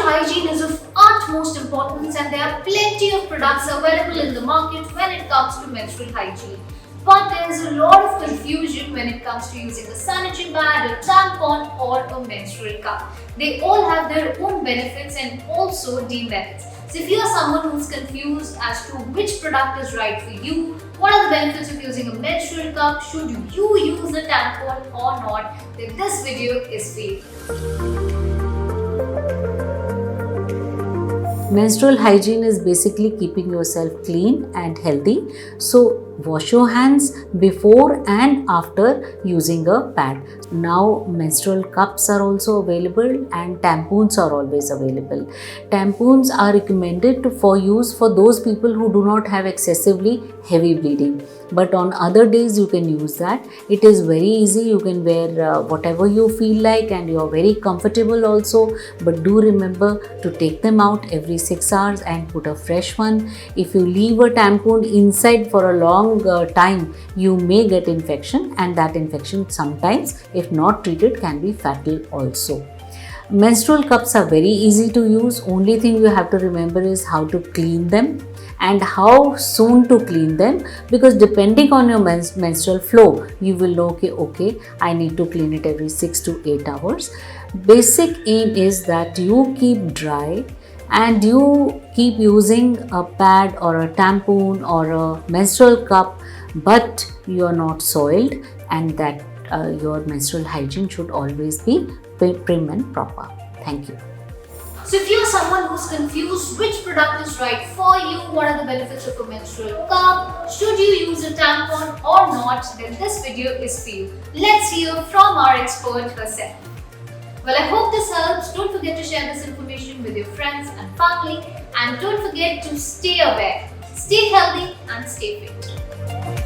hygiene is of utmost importance, and there are plenty of products available in the market when it comes to menstrual hygiene. But there is a lot of confusion when it comes to using a sanitary pad, a tampon or a menstrual cup. They all have their own benefits and also demerits. So if you are someone who's confused as to which product is right for you, what are the benefits of using a menstrual cup, should you use a tampon or not, then this video is for you. Menstrual hygiene is basically keeping yourself clean and healthy. So wash your hands before and after using a pad. Now menstrual cups are also available and tampons are always available. Tampons are recommended for use for those people who do not have excessively heavy bleeding. But on other days you can use that. It is very easy. You can wear whatever you feel like and you are very comfortable also. But do remember to take them out every 6 hours and put a fresh one. If you leave a tampon inside for a long time, you may get infection, and that infection sometimes, if not treated, can be fatal also. Menstrual cups are very easy to use. Only thing you have to remember is how to clean them and how soon to clean them, because depending on your menstrual flow, you will know okay, I need to clean it every 6 to 8 hours. Basic aim is that you keep dry and you keep using a pad or a tampon or a menstrual cup, but you are not soiled, and that your menstrual hygiene should always be prim and proper. Thank you. So if you are someone who's confused which product is right for you, what are the benefits of a menstrual cup, should you use a tampon or not, then this video is for you. Let's hear from our expert herself. Well, I hope this helps. Don't forget to share this information with your friends and family, and don't forget to stay aware, stay healthy and stay fit.